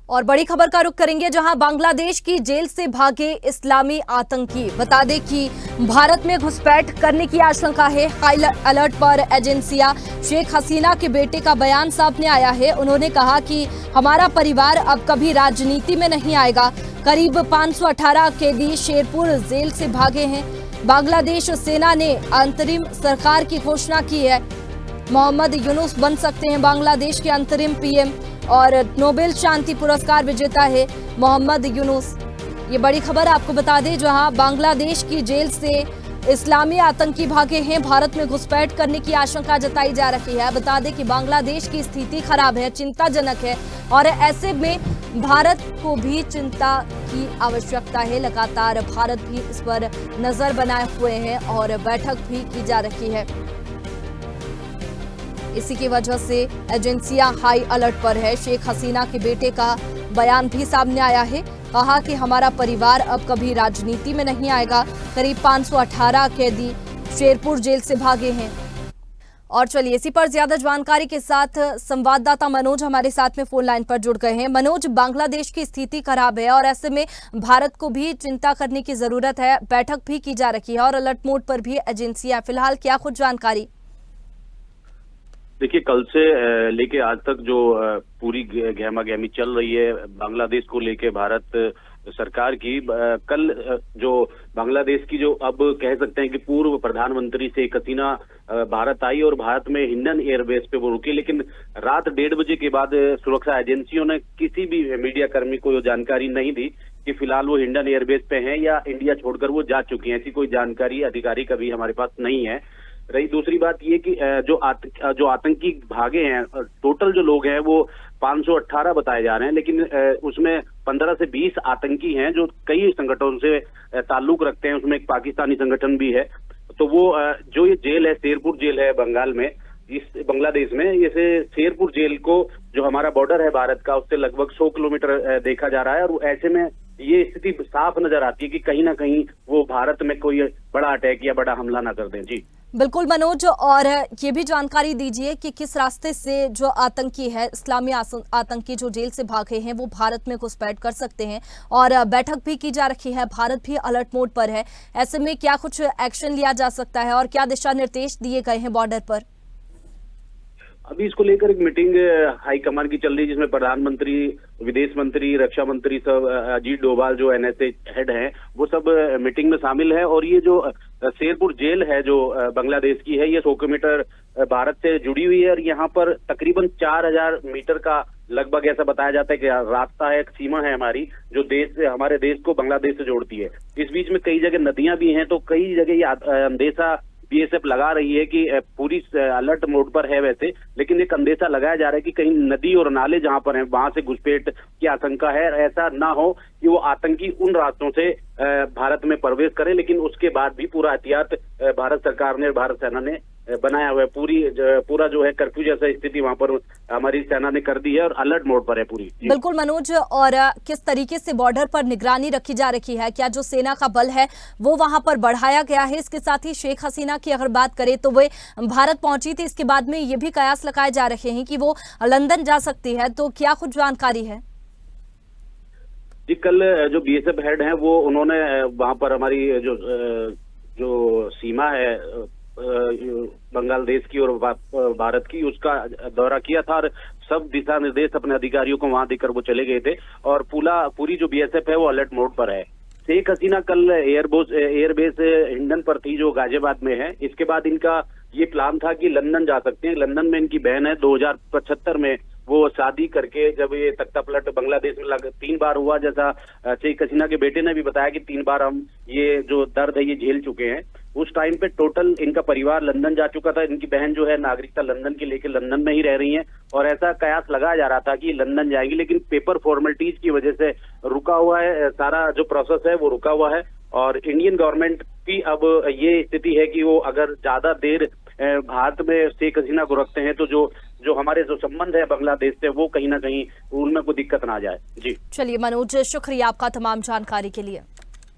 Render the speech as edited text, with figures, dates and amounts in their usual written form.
और बड़ी खबर का रुख करेंगे, जहां बांग्लादेश की जेल से भागे इस्लामी आतंकी। बता दें कि भारत में घुसपैठ करने की आशंका है। हाई अलर्ट पर एजेंसियां। शेख हसीना के बेटे का बयान सामने आया है। उन्होंने कहा कि हमारा परिवार अब कभी राजनीति में नहीं आएगा। करीब 518 कैदी शेरपुर जेल से भागे हैं। बांग्लादेश सेना ने अंतरिम सरकार की घोषणा की है। मोहम्मद यूनुस बन सकते हैं बांग्लादेश के अंतरिम पीएम, और नोबेल शांति पुरस्कार विजेता है मोहम्मद यूनुस। ये बड़ी खबर आपको बता दें, जहां बांग्लादेश की जेल से इस्लामी आतंकी भागे हैं। भारत में घुसपैठ करने की आशंका जताई जा रही है। बता दें कि बांग्लादेश की स्थिति खराब है, चिंताजनक है, और ऐसे में भारत को भी चिंता की आवश्यकता है। लगातार भारत भी इस पर नजर बनाए हुए हैं और बैठक भी की जा रही है। इसी की वजह से एजेंसियां हाई अलर्ट पर है। शेख हसीना के बेटे का बयान भी सामने आया है। कहा कि हमारा परिवार अब कभी राजनीति में नहीं आएगा। करीब 518 कैदी शेरपुर जेल से भागे हैं। और चलिए इसी पर ज्यादा जानकारी के साथ संवाददाता मनोज हमारे साथ में फोन लाइन पर जुड़ गए हैं। मनोज, बांग्लादेश की स्थिति खराब है और ऐसे में भारत को भी चिंता करने की जरूरत है। बैठक भी की जा रही है और अलर्ट मोड पर भी एजेंसियां। फिलहाल क्या कुछ जानकारी? देखिए, कल से लेके आज तक जो पूरी गहमा गहमी चल रही है बांग्लादेश को लेके भारत सरकार की, कल जो बांग्लादेश की जो अब कह सकते हैं कि पूर्व प्रधानमंत्री शेख हसीना भारत आई और भारत में हिंडन एयरबेस पे वो रुकी, लेकिन रात 1:30 बजे के बाद सुरक्षा एजेंसियों ने किसी भी मीडिया कर्मी को जानकारी नहीं दी कि फिलहाल वो हिंडन एयरबेस पे हैं या इंडिया छोड़कर वो जा चुकी हैं। ऐसी कोई जानकारी अधिकारी कभी हमारे पास नहीं है। रही दूसरी बात ये कि जो आतंकी भागे हैं, टोटल जो लोग हैं वो 518 बताए जा रहे हैं, लेकिन उसमें 15 से 20 आतंकी हैं जो कई संगठनों से ताल्लुक रखते हैं। उसमें एक पाकिस्तानी संगठन भी है। तो वो जो ये जेल है, शेरपुर जेल है बंगाल में, इस बांग्लादेश में, इसे शेरपुर जेल को जो हमारा बॉर्डर है भारत का उससे लगभग 100 किलोमीटर देखा जा रहा है। और ऐसे में ये स्थिति साफ नजर आती है कि कहीं ना कहीं वो भारत में कोई बड़ा अटैक या बड़ा हमला ना कर दें। जी बिल्कुल मनोज, और ये भी जानकारी दीजिए कि किस रास्ते से जो आतंकी है, इस्लामी आतंकी जो जेल से भागे हैं, वो भारत में घुसपैठ कर सकते हैं। और बैठक भी की जा रही है, भारत भी अलर्ट मोड पर है। ऐसे में क्या कुछ एक्शन लिया जा सकता है और क्या दिशा निर्देश दिए गए हैं बॉर्डर पर? अभी इसको लेकर एक मीटिंग हाईकमान की चल रही है, जिसमें प्रधानमंत्री, विदेश मंत्री, रक्षा मंत्री सब, अजीत डोभाल जो एनएसए हेड हैं, वो सब मीटिंग में शामिल है। और ये जो शेरपुर जेल है जो बांग्लादेश की है, ये 100 किलोमीटर भारत से जुड़ी हुई है और यहाँ पर तकरीबन 4000 मीटर का लगभग ऐसा बताया जाता है कि रास्ता है, एक सीमा है हमारी, जो हमारे देश को बांग्लादेश से जोड़ती है। इस बीच में कई जगह नदियां भी हैं, तो कई जगह ये अंदेशा बीएसएफ लगा रही है कि पूरी अलर्ट मोड पर है वैसे, लेकिन एक अंदेशा लगाया जा रहा है कि कहीं नदी और नाले जहां पर हैं वहां से घुसपैठ की आशंका है। ऐसा ना हो कि वो आतंकी उन रास्तों से भारत में प्रवेश करें, लेकिन उसके बाद भी पूरा एहतियात भारत सरकार ने, भारत सेना ने बनाया हुआ है। पूरा जो है कर्फ्यू जैसा स्थिति वहां पर हमारी सेना ने कर दी है और अलर्ट मोड पर है पूरी। बिल्कुल मनोज, और किस तरीके से बॉर्डर पर निगरानी रखी जा रही है? क्या जो सेना का बल है वो वहां पर बढ़ाया गया है? इसके साथ ही शेख हसीना की अगर बात करें तो वे भारत पहुंची थी, इसके बाद में ये भी कयास लगाए जा रहे हैं कि वो लंदन जा सकती है, तो क्या कुछ जानकारी है? जी, कल जो बीएसएफ हेड हैं वो उन्होंने वहां पर हमारी जो सीमा है बांग्लादेश की और भारत की, उसका दौरा किया था और सब दिशा निर्देश अपने अधिकारियों को वहां देकर वो चले गए थे। और पूरी जो बीएसएफ है वो अलर्ट मोड पर है। शेख हसीना कल एयरबेस हिंडन पर थी जो गाजियाबाद में है। इसके बाद इनका ये प्लान था कि लंदन जा सकते हैं। लंदन में इनकी बहन है, 2075 में वो शादी करके, जब ये तख्ता पलट बांग्लादेश में 3 बार हुआ, जैसा शेख हसीना के बेटे ने भी बताया कि 3 बार हम ये जो दर्द है ये झेल चुके हैं। उस टाइम पे टोटल इनका परिवार लंदन जा चुका था। इनकी बहन जो है नागरिकता लंदन के लेके लंदन में ही रह रही हैं और ऐसा कयास लगाया जा रहा था कि लंदन जाएंगी, लेकिन पेपर फॉर्मेलिटीज की वजह से रुका हुआ है। सारा जो प्रोसेस है वो रुका हुआ है और इंडियन गवर्नमेंट की अब ये स्थिति है कि वो अगर ज्यादा देर भारत में शेख हसीना को रखते हैं तो जो हमारे जो संबंध है बांग्लादेश से वो कहीं ना कहीं उनमें कोई दिक्कत ना आ जाए। जी चलिए मनोज, शुक्रिया आपका तमाम जानकारी के लिए।